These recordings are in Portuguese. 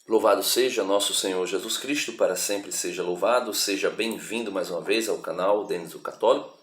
Louvado seja nosso Senhor Jesus Cristo, para sempre seja louvado. Seja bem-vindo mais uma vez ao canal Denis o Católico.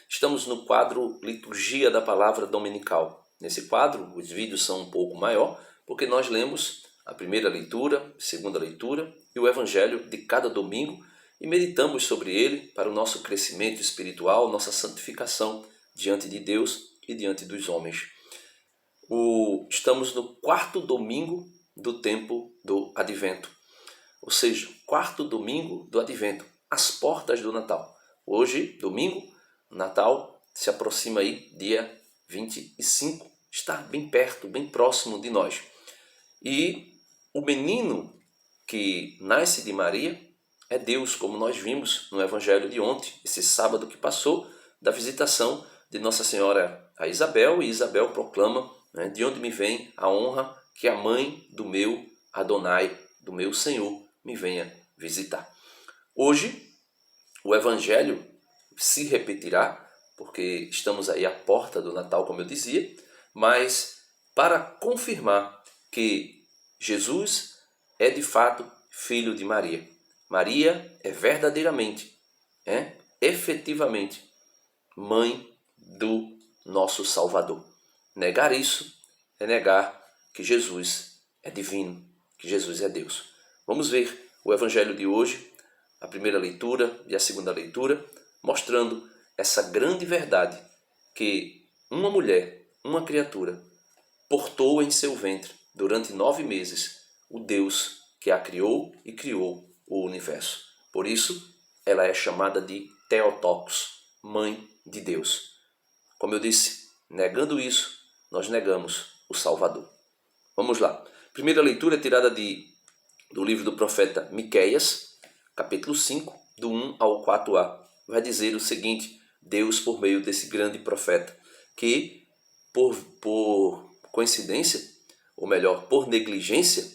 Estamos no quadro Liturgia da Palavra Dominical. Nesse quadro, os vídeos são um pouco maior, porque nós lemos a primeira leitura, a segunda leitura e o Evangelho de cada domingo e meditamos sobre ele para o nosso crescimento espiritual, nossa santificação diante de Deus e diante dos homens. Estamos no quarto domingo do tempo do Advento, ou seja, quarto domingo do Advento, às portas do Natal. Hoje, domingo, Natal se aproxima aí, dia 25, está bem perto, bem próximo de nós. E o menino que nasce de Maria é Deus, como nós vimos no Evangelho de ontem, esse sábado que passou, da visitação de Nossa Senhora a Isabel, e Isabel proclama, de onde me vem a honra que a mãe do meu Adonai, do meu Senhor, me venha visitar. Hoje, o Evangelho se repetirá, porque estamos aí à porta do Natal, como eu dizia, mas para confirmar que Jesus é de fato filho de Maria. Maria é verdadeiramente, efetivamente, mãe do nosso Salvador. Negar isso é negar que Jesus é divino, que Jesus é Deus. Vamos ver o Evangelho de hoje, a primeira leitura e a segunda leitura, mostrando essa grande verdade que uma mulher, uma criatura, portou em seu ventre durante 9 meses o Deus que a criou e criou o universo. Por isso, ela é chamada de Theotokos, mãe de Deus. Como eu disse, negando isso, nós negamos o Salvador. Vamos lá. Primeira leitura é tirada do livro do profeta Miqueias, capítulo 5, do 1 ao 4a. Vai dizer o seguinte: Deus, por meio desse grande profeta, que por coincidência, ou melhor, por negligência,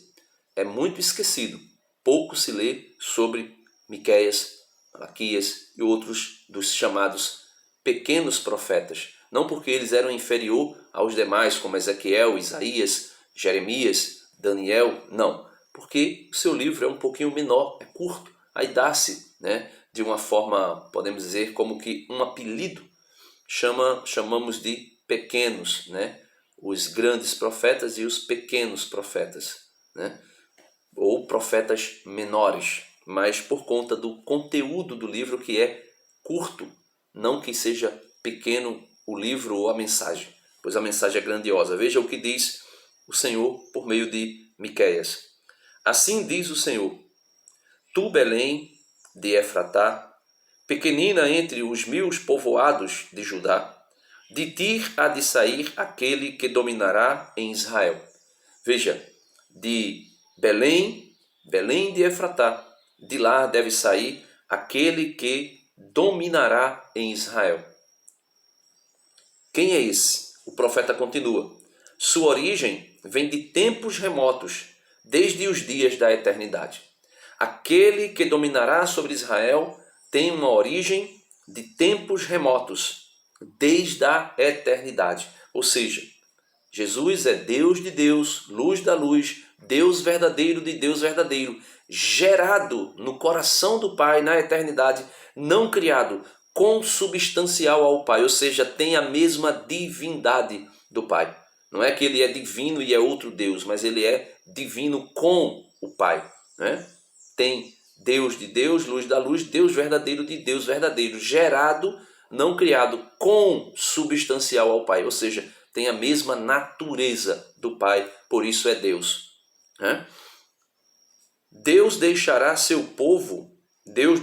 é muito esquecido. Pouco se lê sobre Miqueias, Malaquias e outros dos chamados pequenos profetas. Não porque eles eram inferior aos demais, como Ezequiel, Isaías, Jeremias, Daniel, não. Porque o seu livro é um pouquinho menor, é curto. Aí dá-se, de uma forma, podemos dizer, como que um apelido. Chamamos de pequenos, os grandes profetas e os pequenos profetas, ou profetas menores, mas por conta do conteúdo do livro que é curto, não que seja pequeno o livro ou a mensagem, pois a mensagem é grandiosa. Veja o que diz o Senhor por meio de Miqueias. Assim diz o Senhor: Tu, Belém de Efratá, pequenina entre os 1000 povoados de Judá, de ti há de sair aquele que dominará em Israel. Veja, de Belém de Efratá, de lá deve sair aquele que dominará em Israel. Quem é esse? O profeta continua: Sua origem vem de tempos remotos, desde os dias da eternidade. Aquele que dominará sobre Israel tem uma origem de tempos remotos, desde a eternidade. Ou seja, Jesus é Deus de Deus, luz da luz, Deus verdadeiro de Deus verdadeiro, gerado no coração do Pai na eternidade, não criado, consubstancial ao Pai, ou seja, tem a mesma divindade do Pai. Não é que ele é divino e é outro Deus, mas ele é divino com o Pai. Tem Deus de Deus, luz da luz, Deus verdadeiro de Deus verdadeiro, gerado, não criado, consubstancial ao Pai, ou seja, tem a mesma natureza do Pai, por isso é Deus. Deus deixará seu povo, Deus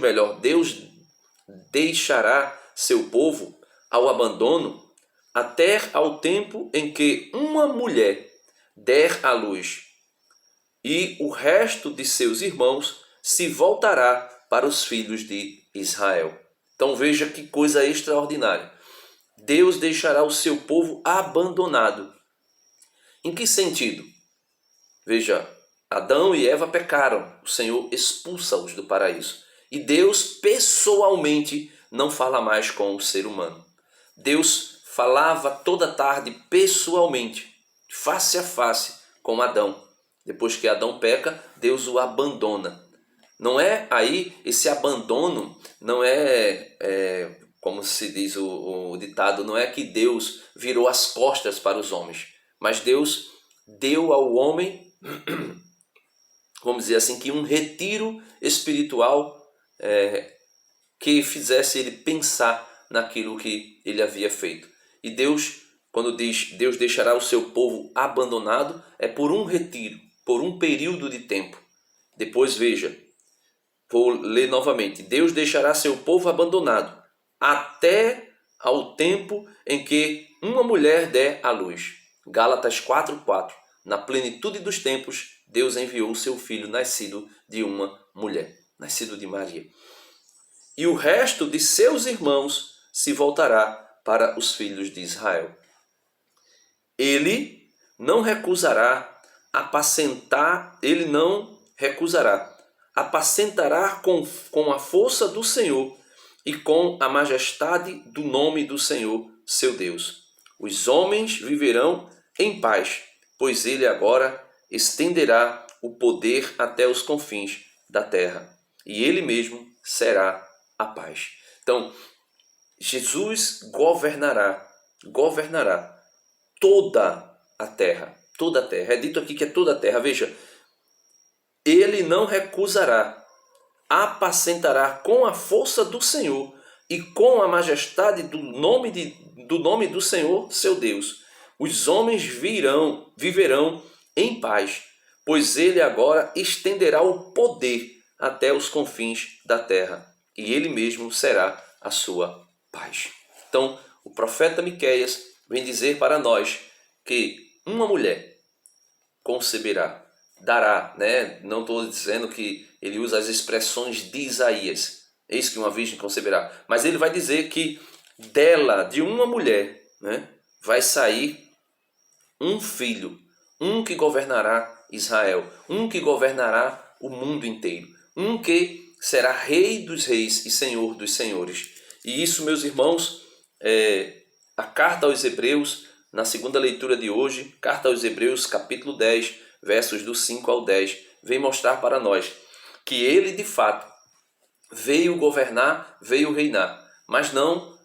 deixará seu povo ao abandono até ao tempo em que uma mulher der à luz, e o resto de seus irmãos se voltará para os filhos de Israel. Então veja que coisa extraordinária. Deus deixará o seu povo abandonado. Em que sentido? Veja, Adão e Eva pecaram, o Senhor expulsa-os do paraíso. E Deus pessoalmente não fala mais com o ser humano. Deus falava toda tarde pessoalmente, face a face com Adão. Depois que Adão peca, Deus o abandona. Não é aí, esse abandono não é, como se diz o ditado, não é que Deus virou as costas para os homens, mas Deus deu ao homem, vamos dizer assim, que um retiro espiritual que fizesse ele pensar naquilo que ele havia feito. E Deus, quando diz Deus deixará o seu povo abandonado, é por um retiro, por um período de tempo. Depois veja, vou ler novamente. Deus deixará seu povo abandonado até ao tempo em que uma mulher der à luz. Gálatas 4:4. Na plenitude dos tempos, Deus enviou o seu filho nascido de uma mulher, nascido de Maria. E o resto de seus irmãos se voltará para os filhos de Israel. Ele não recusará apacentará com a força do Senhor e com a majestade do nome do Senhor, seu Deus. Os homens viverão em paz, pois ele agora estenderá o poder até os confins da terra, e ele mesmo será a paz. Então, Jesus governará toda a terra. Toda a terra. É dito aqui que é toda a terra. Veja, ele não recusará, apacentará com a força do Senhor e com a majestade do nome do Senhor, seu Deus. Os homens viverão em paz, pois ele agora estenderá o poder até os confins da terra, e ele mesmo será a sua paz. Então, o profeta Miqueias vem dizer para nós que uma mulher conceberá, dará, né? Não estou dizendo que ele usa as expressões de Isaías, eis que uma virgem conceberá, mas ele vai dizer que dela, de uma mulher, né, vai sair um filho, um que governará Israel, um que governará o mundo inteiro, um que será rei dos reis e senhor dos senhores. E isso, meus irmãos, a carta aos Hebreus, na segunda leitura de hoje, carta aos Hebreus, capítulo 10, versos do 5 ao 10, vem mostrar para nós que ele, de fato, veio governar, veio reinar, mas não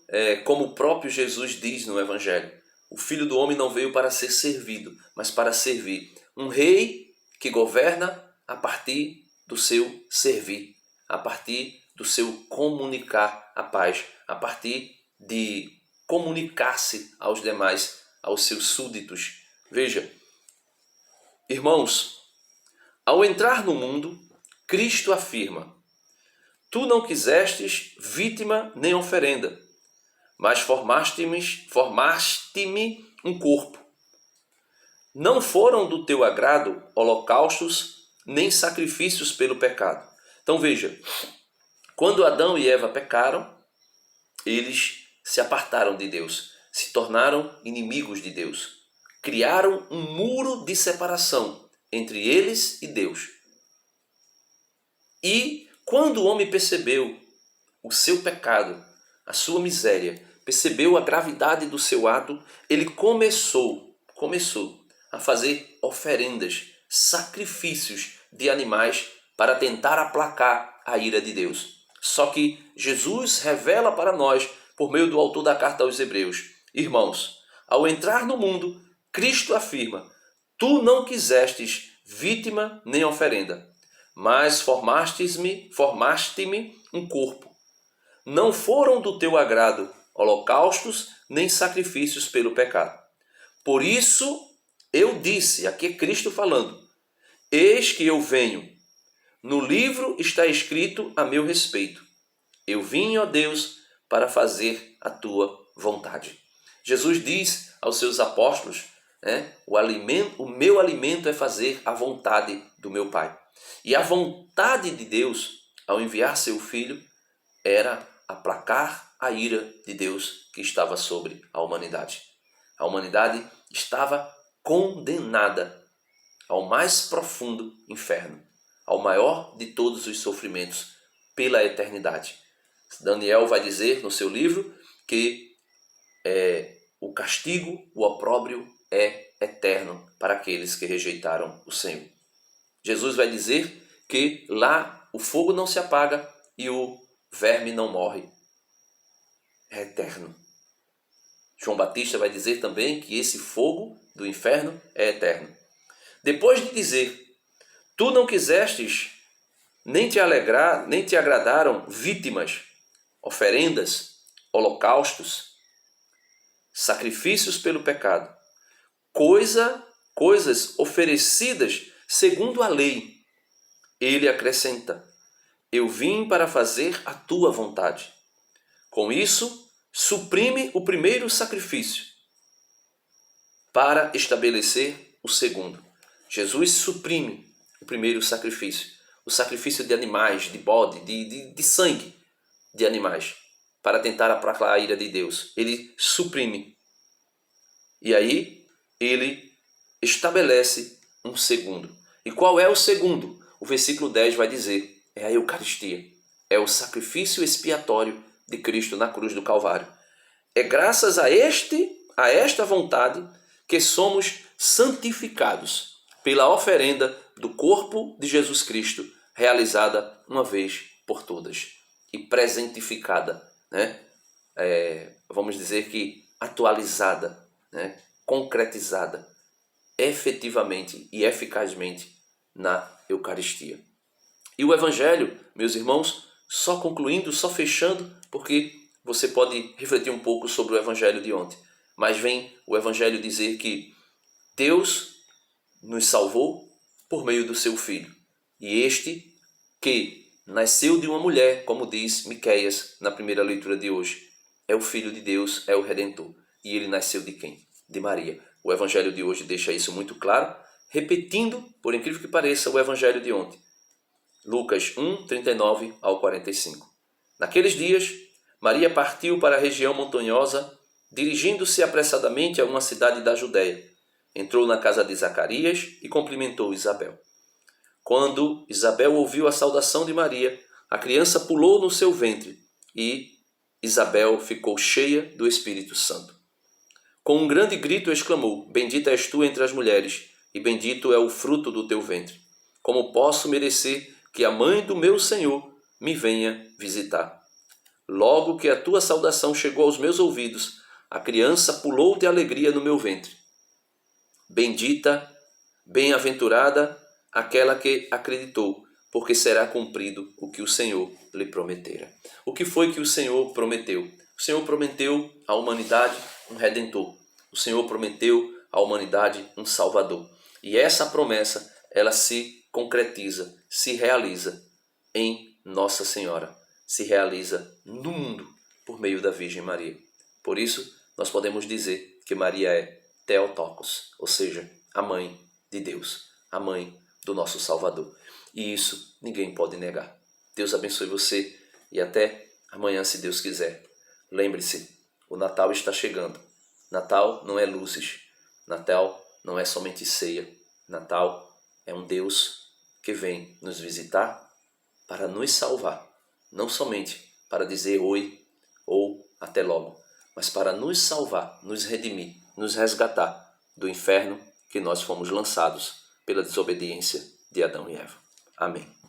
como o próprio Jesus diz no Evangelho. O Filho do Homem não veio para ser servido, mas para servir. Um rei que governa a partir do seu servir, a partir do seu comunicar a paz, a partir de comunicar-se aos demais, aos seus súditos. Veja, irmãos, ao entrar no mundo, Cristo afirma: tu não quisestes vítima nem oferenda, mas formaste-me um corpo. Não foram do teu agrado holocaustos nem sacrifícios pelo pecado. Então veja, quando Adão e Eva pecaram, eles se apartaram de Deus, se tornaram inimigos de Deus. Criaram um muro de separação entre eles e Deus. E quando o homem percebeu o seu pecado, a sua miséria, percebeu a gravidade do seu ato, ele começou a fazer oferendas, sacrifícios de animais para tentar aplacar a ira de Deus. Só que Jesus revela para nós, por meio do autor da carta aos Hebreus: irmãos, ao entrar no mundo, Cristo afirma: tu não quisestes vítima nem oferenda, mas formaste-me um corpo. Não foram do teu agrado holocaustos nem sacrifícios pelo pecado. Por isso eu disse, aqui é Cristo falando: eis que eu venho. No livro está escrito a meu respeito: eu vim, ó Deus, para fazer a tua vontade. Jesus diz aos seus apóstolos, o meu alimento é fazer a vontade do meu Pai. E a vontade de Deus, ao enviar seu Filho, era aplacar a ira de Deus que estava sobre a humanidade. A humanidade estava condenada ao mais profundo inferno, ao maior de todos os sofrimentos, pela eternidade. Daniel vai dizer no seu livro que o castigo, o opróbrio é eterno para aqueles que rejeitaram o Senhor. Jesus vai dizer que lá o fogo não se apaga e o verme não morre. É eterno. João Batista vai dizer também que esse fogo do inferno é eterno. Depois de dizer, tu não quisestes, nem te agradaram vítimas, oferendas, holocaustos, sacrifícios pelo pecado, coisas oferecidas segundo a lei. Ele acrescenta, eu vim para fazer a tua vontade. Com isso, suprime o primeiro sacrifício para estabelecer o segundo. Jesus suprime o primeiro sacrifício, o sacrifício de animais, de bode, de sangue de animais, para tentar aplacar a ira de Deus. Ele suprime. E aí, ele estabelece um segundo. E qual é o segundo? O versículo 10 vai dizer, é a Eucaristia. É o sacrifício expiatório de Cristo na cruz do Calvário. É graças a esta vontade que somos santificados pela oferenda do corpo de Jesus Cristo, realizada uma vez por todas e presentificada, né? Vamos dizer que atualizada, né? Concretizada, efetivamente e eficazmente na Eucaristia. E o Evangelho, meus irmãos, só concluindo, só fechando, porque você pode refletir um pouco sobre o Evangelho de ontem. Mas vem o Evangelho dizer que Deus nos salvou por meio do seu Filho. E este que nasceu de uma mulher, como diz Miqueias na primeira leitura de hoje, é o Filho de Deus, é o Redentor. E ele nasceu de quem? De Maria. O Evangelho de hoje deixa isso muito claro, repetindo, por incrível que pareça, o Evangelho de ontem. Lucas 1, 39 ao 45. Naqueles dias, Maria partiu para a região montanhosa, dirigindo-se apressadamente a uma cidade da Judéia. Entrou na casa de Zacarias e cumprimentou Isabel. Quando Isabel ouviu a saudação de Maria, a criança pulou no seu ventre e Isabel ficou cheia do Espírito Santo. Com um grande grito exclamou, bendita és tu entre as mulheres, e bendito é o fruto do teu ventre. Como posso merecer que a mãe do meu Senhor me venha visitar? Logo que a tua saudação chegou aos meus ouvidos, a criança pulou de alegria no meu ventre. Bendita, bem-aventurada, aquela que acreditou, porque será cumprido o que o Senhor lhe prometera. O que foi que o Senhor prometeu? O Senhor prometeu à humanidade um Redentor. O Senhor prometeu à humanidade um Salvador. E essa promessa, ela se concretiza, se realiza em Nossa Senhora. Se realiza no mundo por meio da Virgem Maria. Por isso, nós podemos dizer que Maria é Theotokos, ou seja, a mãe de Deus, a mãe do nosso Salvador. E isso ninguém pode negar. Deus abençoe você e até amanhã, se Deus quiser. Lembre-se, o Natal está chegando. Natal não é luzes. Natal não é somente ceia. Natal é um Deus que vem nos visitar para nos salvar. Não somente para dizer oi ou até logo, mas para nos salvar, nos redimir, nos resgatar do inferno que nós fomos lançados pela desobediência de Adão e Eva. Amém.